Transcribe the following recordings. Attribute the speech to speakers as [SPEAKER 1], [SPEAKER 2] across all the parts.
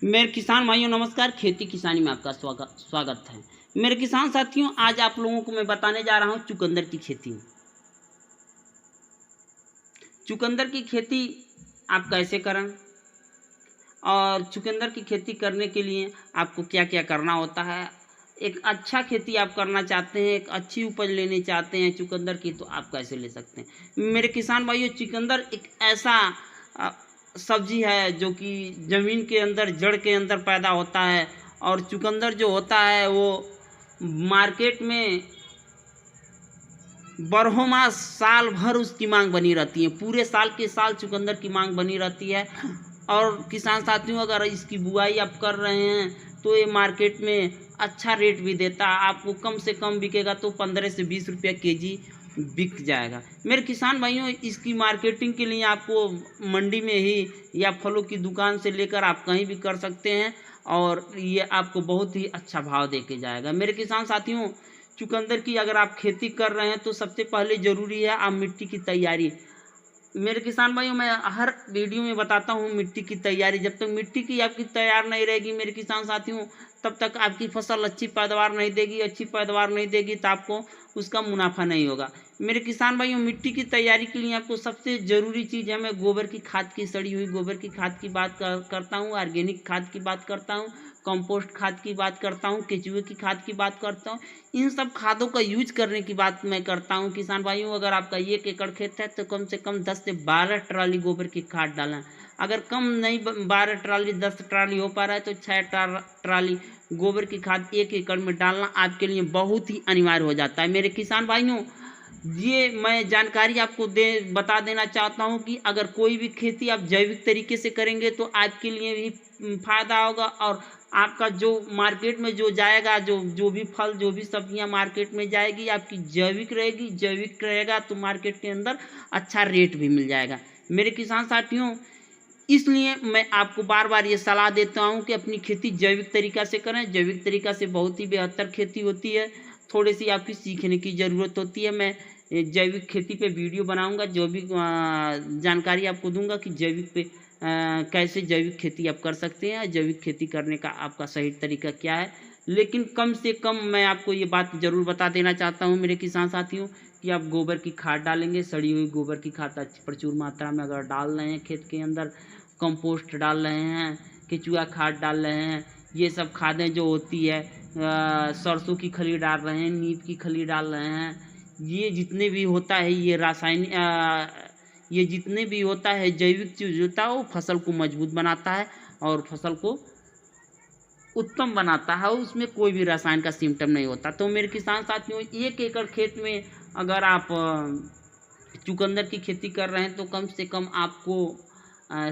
[SPEAKER 1] मेरे किसान भाइयों नमस्कार। खेती किसानी में आपका स्वागत है। मेरे किसान साथियों, आज आप लोगों को मैं बताने जा रहा हूँ चुकंदर की खेती। चुकंदर की खेती आप कैसे करें और चुकंदर की खेती करने के लिए आपको क्या क्या करना होता है। एक अच्छा खेती आप करना चाहते हैं, एक अच्छी उपज लेने चाहते हैं चुकंदर की, तो आप कैसे ले सकते हैं। मेरे किसान भाइयों, चुकंदर एक ऐसा अ, सब्जी है जो कि ज़मीन के अंदर, जड़ के अंदर पैदा होता है। और चुकंदर जो होता है वो मार्केट में बरहों मास साल भर उसकी मांग बनी रहती है। पूरे साल के साल चुकंदर की मांग बनी रहती है। और किसान साथियों, अगर इसकी बुआई आप कर रहे हैं तो ये मार्केट में अच्छा रेट भी देता है। आपको कम से कम बिकेगा तो 15 से 20 रुपया केजी बिक जाएगा। मेरे किसान भाइयों, इसकी मार्केटिंग के लिए आपको मंडी में ही या फलों की दुकान से लेकर आप कहीं भी कर सकते हैं और ये आपको बहुत ही अच्छा भाव दे के जाएगा। मेरे किसान साथियों, चुकंदर की अगर आप खेती कर रहे हैं तो सबसे पहले ज़रूरी है आप मिट्टी की तैयारी। मेरे किसान भाइयों, मैं हर वीडियो में बताता हूँ मिट्टी की तैयारी। जब तक मिट्टी की आपकी तैयार नहीं रहेगी मेरे किसान साथियों, तब तक आपकी फसल अच्छी पैदावार नहीं देगी। अच्छी पैदावार नहीं देगी तो आपको उसका मुनाफा नहीं होगा। मेरे किसान भाइयों, मिट्टी की तैयारी के लिए आपको सबसे ज़रूरी चीज़ है, मैं गोबर की खाद की, सड़ी हुई गोबर की खाद की बात करता हूँ, ऑर्गेनिक खाद की बात करता हूँ, कंपोस्ट खाद की बात करता हूँ, केचुए की खाद की बात करता हूँ। इन सब खादों का यूज करने की बात मैं करता हूँ। किसान भाइयों, अगर आपका 1 एकड़ खेत है तो कम से कम 10 से 12 ट्राली गोबर की खाद डालें। अगर कम नहीं, 12 ट्राली 10 ट्राली हो पा रहा है तो 6 ट्राली गोबर की खाद 1 एकड़ में डालना आपके लिए बहुत ही अनिवार्य हो जाता है। मेरे किसान भाइयों, ये मैं जानकारी आपको बता देना चाहता हूँ कि अगर कोई भी खेती आप जैविक तरीके से करेंगे तो आपके लिए भी फायदा होगा। और आपका जो मार्केट में जो जाएगा, जो भी फल, जो भी सब्जियां मार्केट में जाएगी, आपकी जैविक रहेगी। जैविक रहेगा तो मार्केट के अंदर अच्छा रेट भी मिल जाएगा। मेरे किसान साथियों, इसलिए मैं आपको बार बार ये सलाह देता हूँ कि अपनी खेती जैविक तरीका से करें। जैविक तरीका से बहुत ही बेहतर खेती होती है। थोड़ी सी आपकी सीखने की ज़रूरत होती है। मैं जैविक खेती पे वीडियो बनाऊंगा, जो भी जानकारी आपको दूंगा कि जैविक पे कैसे जैविक खेती आप कर सकते हैं, जैविक खेती करने का आपका सही तरीका क्या है। लेकिन कम से कम मैं आपको ये बात ज़रूर बता देना चाहता हूँ मेरे किसान साथियों कि आप गोबर की खाद डालेंगे, सड़ी हुई गोबर की खाद अच्छी प्रचुर मात्रा में अगर डाल रहे हैं खेत के अंदर, कंपोस्ट डाल रहे हैं, केचुआ खाद डाल रहे हैं, ये सब खादें जो होती है, सरसों की खली डाल रहे हैं, नीम की खली डाल रहे हैं, ये जितने भी होता है, ये रासायनिक, ये जितने भी होता है जैविक चीज़ होता है, वो फसल को मजबूत बनाता है और फसल को उत्तम बनाता है। उसमें कोई भी रसायन का सिम्टम नहीं होता। तो मेरे किसान साथियों, 1 एकड़ खेत में अगर आप चुकंदर की खेती कर रहे हैं तो कम से कम आपको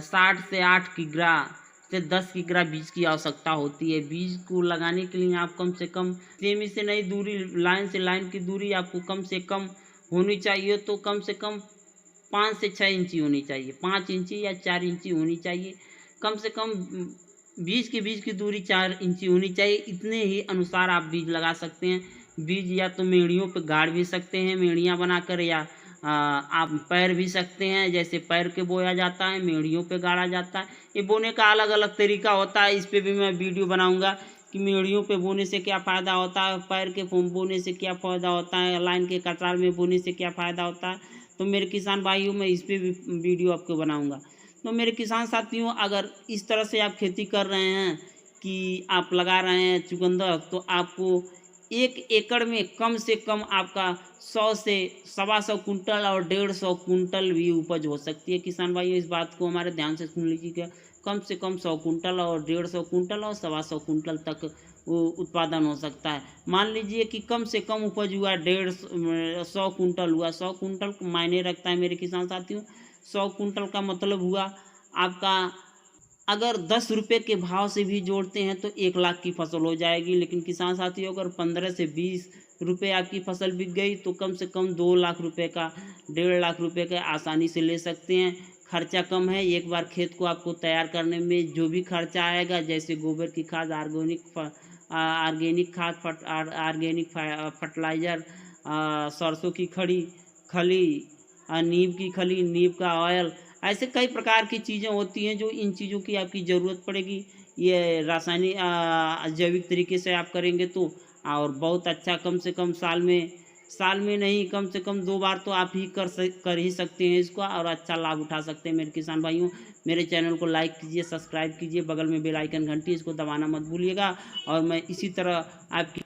[SPEAKER 1] 60 से 8 किग्रा से 10 किग्रा बीज की आवश्यकता होती है। बीज को लगाने के लिए आप कम से कम सेमी से नहीं, दूरी, लाइन से लाइन की दूरी आपको कम से कम होनी चाहिए। तो कम से कम 5 से 6 इंची होनी चाहिए, 5 इंची या 4 इंची होनी चाहिए। कम से कम बीज की दूरी 4 इंची होनी चाहिए। इतने ही अनुसार आप बीज लगा सकते हैं। बीज या तो मेड़ियों पे गाड़ भी सकते हैं, मेड़ियाँ बनाकर, या आप पैर भी सकते हैं। जैसे पैर के बोया जाता है, मेड़ियों पे गाड़ा जाता है। ये बोने का अलग अलग तरीका होता है। इस पे भी मैं वीडियो बनाऊंगा कि मेड़ियों पे बोने से क्या फ़ायदा होता है, पैर के बोने से क्या फ़ायदा होता है, लाइन के कतार में बोने से क्या फ़ायदा होता है। तो मेरे किसान भाइयों, मैं इस पे भी वीडियो आपको बनाऊंगा। तो मेरे किसान साथियों, अगर इस तरह से आप खेती कर रहे हैं कि आप लगा रहे हैं चुकंदर, तो आपको 1 एकड़ में कम से कम आपका 100 से 125 कुंटल और 150 कुंटल भी उपज हो सकती है। किसान भाइयों, इस बात को हमारे ध्यान से सुन लीजिएगा। कम से कम 100 कुंटल और 150 कुंटल और 125 कुंटल तक वो उत्पादन हो सकता है। मान लीजिए कि कम से कम उपज हुआ 150 कुंटल हुआ। 100 कुंटल मायने रखता है मेरे किसान साथियों। 100 कुंटल का मतलब हुआ आपका, अगर 10 रुपये के भाव से भी जोड़ते हैं तो 1 लाख की फसल हो जाएगी। लेकिन किसान साथियों, अगर 15 से 20 रुपये आपकी फसल बिक गई तो कम से कम 2 लाख रुपये का, 1.5 लाख रुपये का आसानी से ले सकते हैं। खर्चा कम है। एक बार खेत को आपको तैयार करने में जो भी खर्चा आएगा, जैसे गोबर की खाद, ऑर्गेनिक खाद, ऑर्गेनिक फर्टिलाइज़र, सरसों की खली, नीम की खली, नीम का ऑयल, ऐसे कई प्रकार की चीज़ें होती हैं जो इन चीज़ों की आपकी ज़रूरत पड़ेगी। ये रासायनिक जैविक तरीके से आप करेंगे तो और बहुत अच्छा, कम से कम साल में नहीं, कम से कम 2 बार तो आप ही कर ही सकते हैं इसको और अच्छा लाभ उठा सकते हैं मेरे किसान भाइयों। मेरे चैनल को लाइक कीजिए, सब्सक्राइब कीजिए, बगल में बेल आइकन घंटी इसको दबाना मत भूलिएगा और मैं इसी तरह आपकी